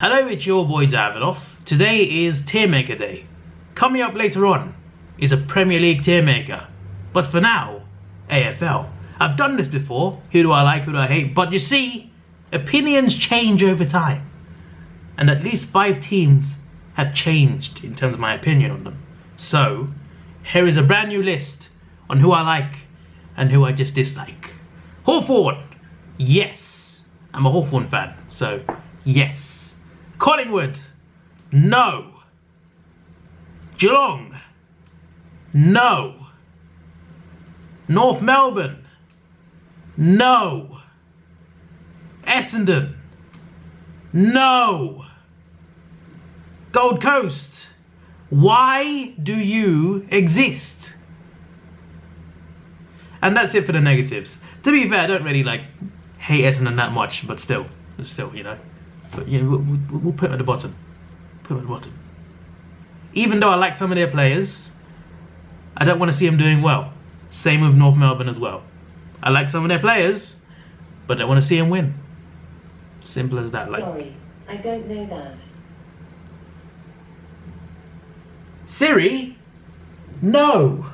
Hello, it's your boy Davidoff. Today is Tiermaker Day. Coming up later on is a Premier League Tiermaker. But for now, AFL. I've done this before. Who do I like, who do I hate? But you see, opinions change over time. And at least 5 teams have changed in terms of my opinion on them. So, here is a brand new list on who I like and who I just dislike. Hawthorn. Yes. I'm a Hawthorn fan, so yes. Collingwood, no. Geelong, no. North Melbourne, no. Essendon, no. Gold Coast, why do you exist? And that's it for the negatives. To be fair, I don't really hate Essendon that much, but still, you know. But yeah, we'll put it at the bottom. Put it at the bottom. Even though I like some of their players, I don't want to see them doing well. Same with North Melbourne as well. I like some of their players, but I don't want to see them win. Simple as that. Sorry, I don't know that. Siri? No.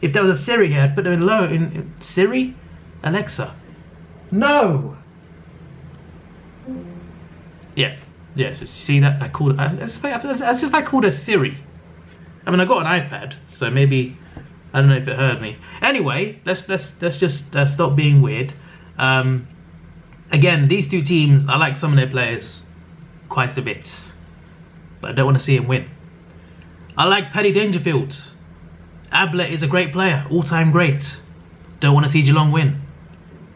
If there was a Siri here, I'd put them in low. In Siri? Alexa? No. Yeah, so see that? I called it as if I called her Siri. I mean, I got an iPad, so maybe, I don't know if it heard me. Anyway, let's just stop being weird. Again, these two teams, I like some of their players quite a bit, but I don't want to see them win. I like Paddy Dangerfield. Adelaide is a great player, all-time great. Don't want to see Geelong win.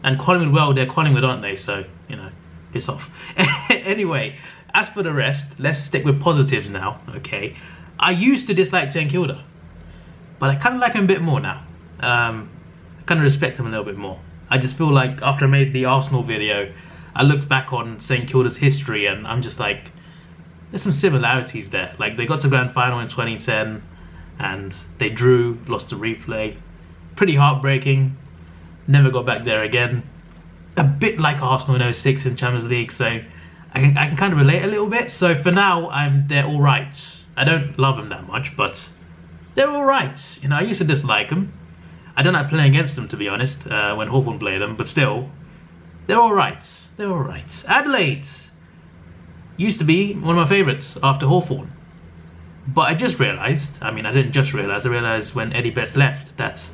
And Collingwood, well, they're Collingwood, aren't they? So, you know, piss off. Anyway, as for the rest, let's stick with positives now, okay? I used to dislike St Kilda, but I kind of like him a bit more now. I kind of respect him a little bit more. I just feel like after I made the Arsenal video, I looked back on St Kilda's history and I'm just like, there's some similarities there. Like, they got to grand final in 2010 and they drew, lost the replay. Pretty heartbreaking. Never got back there again. A bit like Arsenal in 06 in Champions League, so I can kind of relate a little bit. So for now, they're all right. I don't love them that much, but they're all right. You know, I used to dislike them. I don't like playing against them, to be honest, when Hawthorn played them, but still, they're all right. They're all right. Adelaide used to be one of my favourites after Hawthorn. But I just realised, I mean, I didn't just realise, I realised when Eddie Betts left that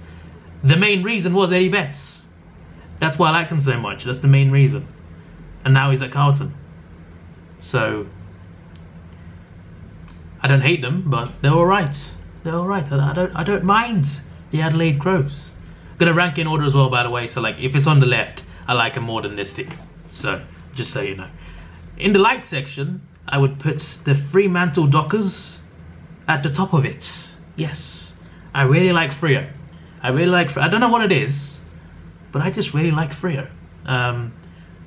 the main reason was Eddie Betts. That's why I like him so much. That's the main reason. And now he's at Carlton. So I don't hate them, but they're all right. They're all right. I don't mind the Adelaide Crows. Gonna rank in order as well, by the way. So if it's on the left, I like them more than this team. So just so you know. In the light section, I would put the Fremantle Dockers at the top of it. Yes, I really like Freo. I don't know what it is, but I just really like Freo.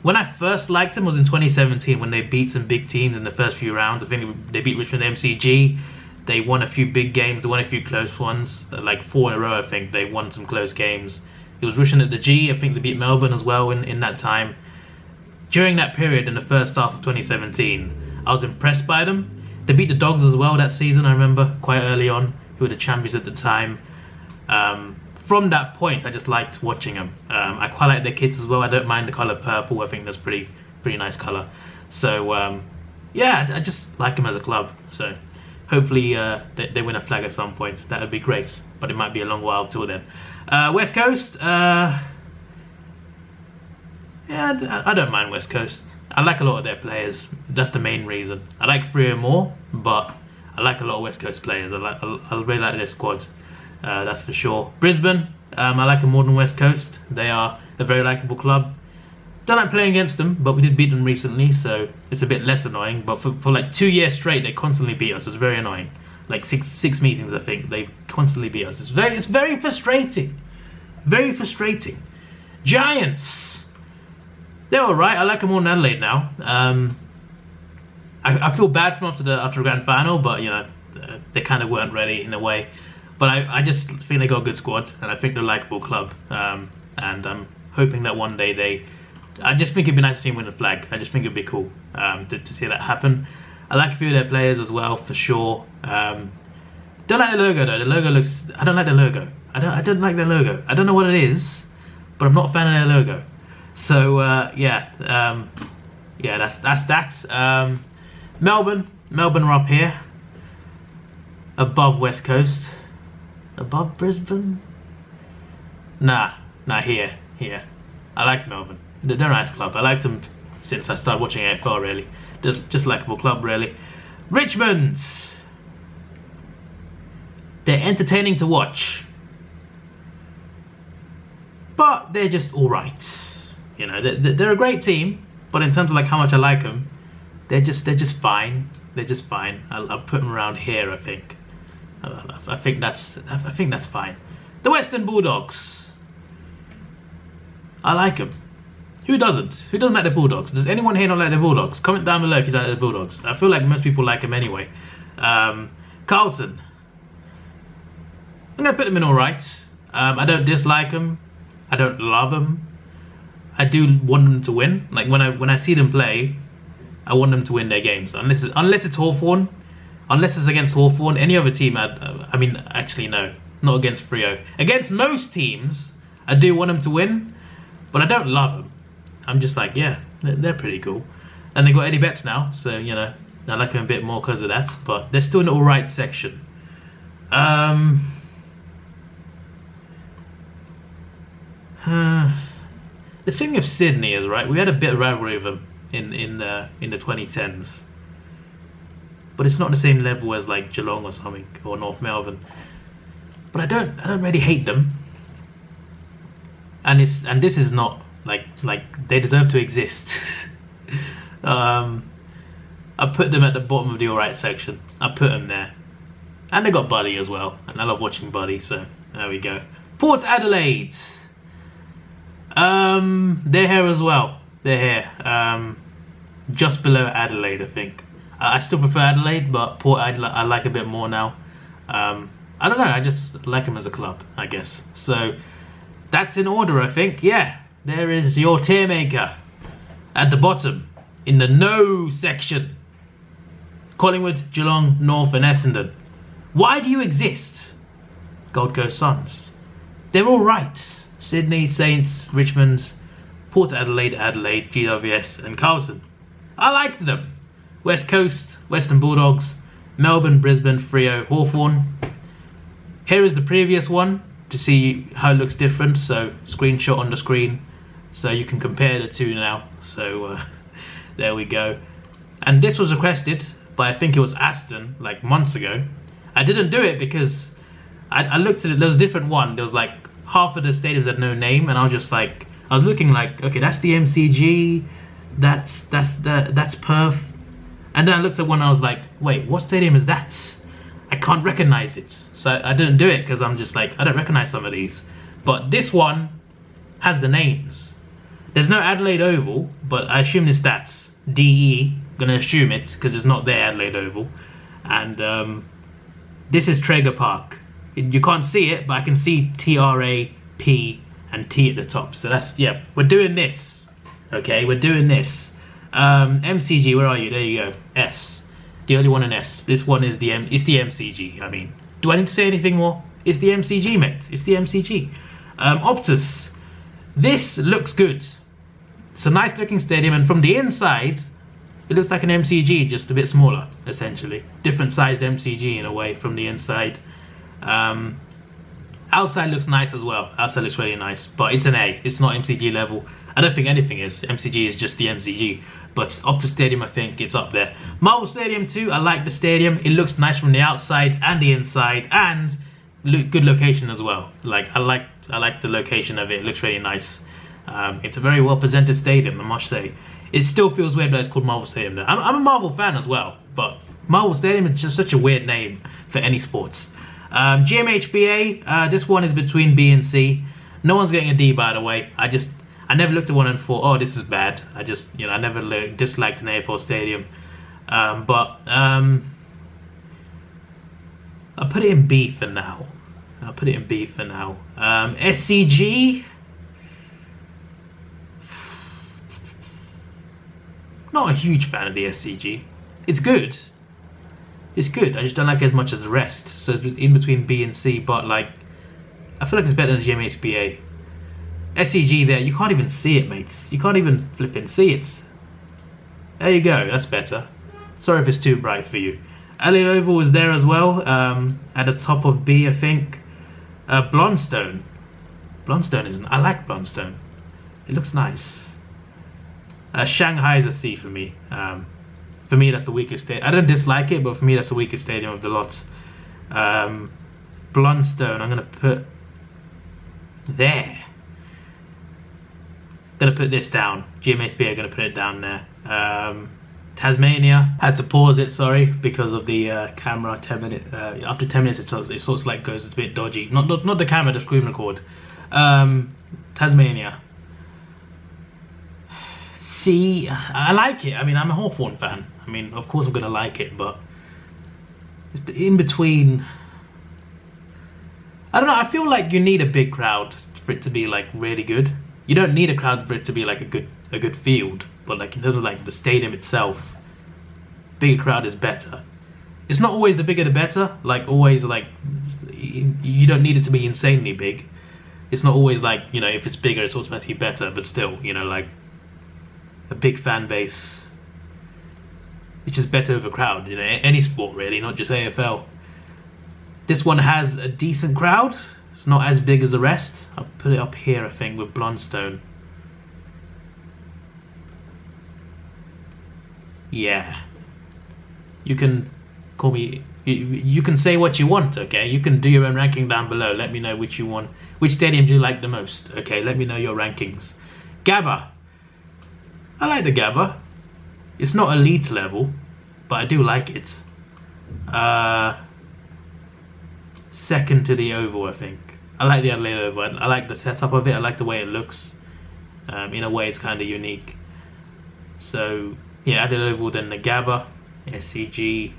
When I first liked them was in 2017 when they beat some big teams in the first few rounds. I think they beat Richmond MCG. They won a few big games. They won a few close ones. Like 4 in a row, I think. They won some close games. It was Richmond at the G. I think they beat Melbourne as well in that time. During that period, in the first half of 2017, I was impressed by them. They beat the Dogs as well that season, I remember, quite early on, who were the champions at the time. From that point, I just liked watching them. I quite like their kits as well. I don't mind the colour purple. I think that's pretty nice colour. So yeah, I just like them as a club. So hopefully they win a flag at some point. That would be great. But it might be a long while till then. West Coast. Yeah, I don't mind West Coast. I like a lot of their players. That's the main reason. I like Freo more, but I like a lot of West Coast players. I really like their squad. That's for sure. Brisbane, I like them more than West Coast. They are a very likeable club. Don't like playing against them, but we did beat them recently, so it's a bit less annoying. But for like 2 years straight, they constantly beat us. It's very annoying. Like six meetings, I think they constantly beat us. It's very frustrating. Very frustrating. Giants, they're all right. I like them more than Adelaide now. I feel bad for them after the grand final, but you know they kind of weren't ready in a way. But I just think they got a good squad, and I think they're a likeable club. And I'm hoping that one day they I just think it'd be nice to see him win the flag. I just think it'd be cool to see that happen. I like a few of their players as well, for sure. Don't like the logo though. The logo looks. I don't like the logo. I don't like their logo. I don't know what it is, but I'm not a fan of their logo. So yeah, that's that. Melbourne are up here, above West Coast, above Brisbane. Nah, here. I like Melbourne. They're a nice club. I liked them since I started watching AFL. Really, just likeable club. Really. Richmond. They're entertaining to watch, but they're just all right. You know, they're a great team, but in terms of like how much I like them, they're just fine. They're just fine. I'll put them around here. I think. I think that's fine. The Western Bulldogs. I like them. Who doesn't? Who doesn't like the Bulldogs? Does anyone here not like the Bulldogs? Comment down below if you don't like the Bulldogs. I feel like most people like them anyway. Carlton. I'm gonna put them in all right. I don't dislike them. I don't love them. I do want them to win. Like when I see them play, I want them to win their games. Unless it's Hawthorn, unless it's against Hawthorn. Any other team, I mean, actually no, not against Freo. Against most teams, I do want them to win, but I don't love them. I'm just like, yeah, they're pretty cool, and they got Eddie Betts now, so you know I like them a bit more because of that. But they're still in the all right section. The thing with Sydney is, right, we had a bit of rivalry with them in the 2010s, but it's not the same level as like Geelong or something, or North Melbourne. But I don't really hate them, and this is not like they deserve to exist. I put them at the bottom of the alright section. I put them there, and they got Buddy as well, and I love watching Buddy. So there we go. Port Adelaide. They're here as well. They're here. Just below Adelaide, I think. I still prefer Adelaide, but Port Adelaide I like a bit more now. I don't know. I just like them as a club, I guess. So that's in order, I think. Yeah, there is your Tiermaker at the bottom in the no section. Collingwood, Geelong, North, and Essendon. Why do you exist? Gold Coast Suns. They're all right. Sydney, Saints, Richmond, Port Adelaide, GWS, and Carlton. I liked them. West Coast, Western Bulldogs, Melbourne, Brisbane, Freo, Hawthorn. Here is the previous one to see how it looks different. So screenshot on the screen, so you can compare the two now. So there we go. And this was requested by, I think it was Aston, like months ago. I didn't do it because I looked at it. There was a different one. There was like half of the stadiums had no name, and I was just like, I was looking like, okay, that's the MCG, that's Perth, and then I looked at one, and I was like, wait, what stadium is that? I can't recognize it, so I didn't do it because I'm just like, I don't recognize some of these. But this one has the names. There's no Adelaide Oval, but I assume it's that DE. Gonna assume it because it's not there, Adelaide Oval, and this is Traeger Park. You can't see it, but I can see TRAP and T at the top. So that's, yeah, we're doing this. Okay, we're doing this. MCG, where are you? There you go. S. The only one in S. This one is it's the MCG. I mean, do I need to say anything more? It's the MCG, mate. It's the MCG. Optus. This looks good. It's a nice looking stadium, and from the inside, it looks like an MCG, just a bit smaller, essentially. Different sized MCG in a way from the inside. Outside looks nice as well. Outside looks really nice, but it's an A. It's not MCG level. I don't think anything is. MCG is just the MCG. But Optus Stadium, I think it's up there. Marvel Stadium too. I like the stadium. It looks nice from the outside and the inside, and good location as well. Like I like the location of it. It looks really nice. It's a very well presented stadium, I must say. It still feels weird that it's called Marvel Stadium though. I'm a Marvel fan as well, but Marvel Stadium is just such a weird name for any sports. GMHBA, this one is between B and C. No one's getting a D, by the way. I never looked at one and thought, oh, this is bad. I just, I never disliked an AFL stadium. But I'll put it in B for now. SCG, Not a huge fan of the SCG. It's good. It's good. I just don't like it as much as the rest. So it's in between B and C, but like, I feel like it's better than the GMHBA. SCG there, you can't even see it, mates. You can't even flip and see it. There you go, that's better. Sorry if it's too bright for you. Adelaide Oval is there as well, at the top of B, I think. Blondstone. Blondstone isn't. I like Blondstone. It looks nice. Shanghai is a C for me. For me, that's the weakest stadium. I don't dislike it, but for me, that's the weakest stadium of the lot. Blondstone, I'm gonna put there. Gonna put this down. GMHB are gonna put it down there. Tasmania, had to pause it, sorry, because of the camera. 10 minutes. After 10 minutes, it sort of like goes a bit dodgy. Not the camera, the screen record. Tasmania. See, I like it. I mean, I'm a Hawthorn fan. I mean, of course I'm gonna like it, but it's in between. I don't know. I feel like you need a big crowd for it to be like really good. You don't need a crowd for it to be like a good field, but like in terms of like the stadium itself, bigger crowd is better. It's not always the bigger the better. Like always, like you don't need it to be insanely big. It's not always like, you know, if it's bigger, it's automatically better. But still, you know, like a big fan base, it's just better with a crowd. You know, any sport really, not just AFL. This one has a decent crowd. It's not as big as the rest. I'll put it up here, I think, with Blondstone. Yeah. You can call me... You can say what you want, okay? You can do your own ranking down below. Let me know which you want. Which stadium do you like the most? Okay, let me know your rankings. Gabba. I like the Gabba. It's not elite level, but I do like it. Second to the Oval, I think. I like the Adelaide Oval. I like the setup of it. I like the way it looks. In a way, it's kind of unique. So, yeah, Adelaide Oval, then the Gabba, SCG.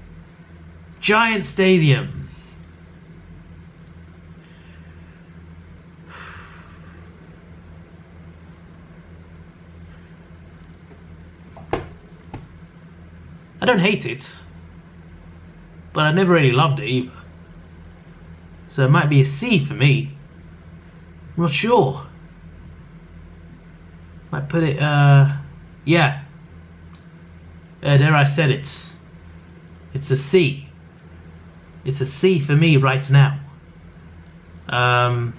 Giant Stadium. I don't hate it, but I never really loved it either. So it might be a C for me. I'm not sure. Might put it, yeah. There I said it. It's a C. It's a C for me right now. I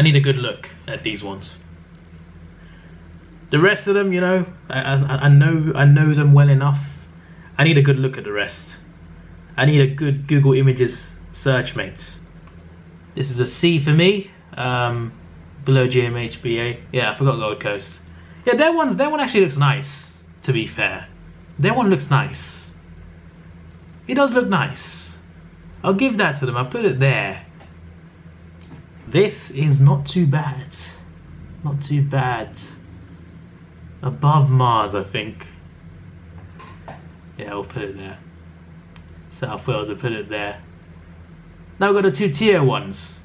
need a good look at these ones. The rest of them, you know, I know them well enough. I need a good look at the rest. I need a good Google Images search, mates. This is a C for me. Below GMHBA. Yeah, I forgot Gold Coast. Yeah, that one actually looks nice, to be fair. That one looks nice. It does look nice. I'll give that to them. I'll put it there. This is not too bad. Not too bad. Above Mars, I think. Yeah, we'll put it there. South Wales, I'll put it there. Now we've got the two tier ones.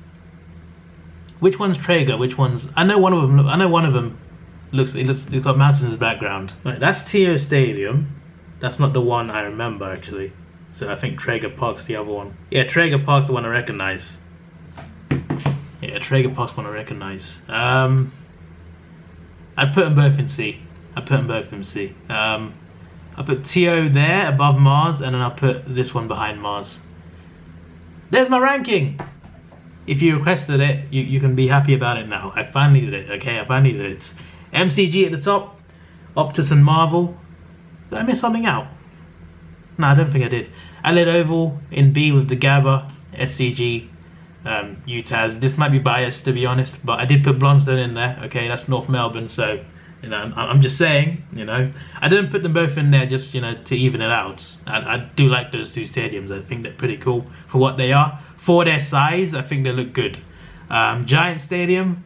Which one's Traeger? Which one's... I know one of them looks... It's got mountains in the background. Right, that's Tier Stadium. That's not the one I remember, actually. So I think Traeger Park's the other one. Yeah, Traeger Park's the one I recognise. Yeah, Traeger Park's the one I recognise. I'd put them both in C. I put TO there above Mars, and then I'll put this one behind Mars. There's my ranking. If you requested it, you can be happy about it now. I finally did it, okay? I finally did it. MCG at the top, Optus and Marvel. Did I miss something out? No, I don't think I did. Adelaide Oval in B with the Gabba, SCG, UTAS. This might be biased, to be honest, but I did put Blondstone in there, okay? That's North Melbourne, so... You know, I'm just saying, you know, I didn't put them both in there just, you know, to even it out. I do like those two stadiums. I think they're pretty cool for what they are. For their size, I think they look good. Giant Stadium,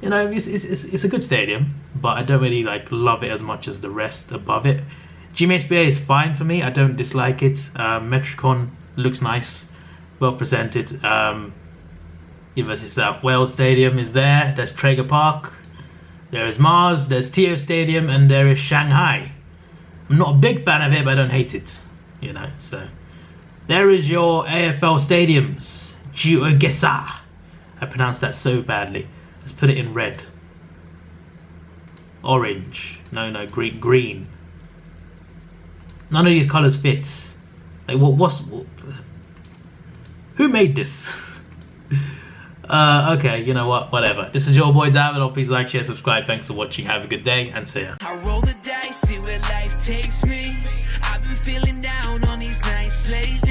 you know, it's a good stadium, but I don't really like love it as much as the rest above it. GMHBA is fine for me. I don't dislike it. Metricon looks nice, well presented. University of South Wales Stadium is there. There's Traeger Park. There is Mars. There's Tio Stadium, and there is Shanghai. I'm not a big fan of it, but I don't hate it. You know, so there is your AFL stadiums. Geogesa. I pronounced that so badly. Let's put it in red. Orange. No, green. None of these colours fit. Like, what? Who made this? Okay, you know what? Whatever. This is your boy Davidoff. Please like, share, subscribe. Thanks for watching. Have a good day, and see ya. I roll the dice, see where life takes me. I've been feeling down on these nights lately.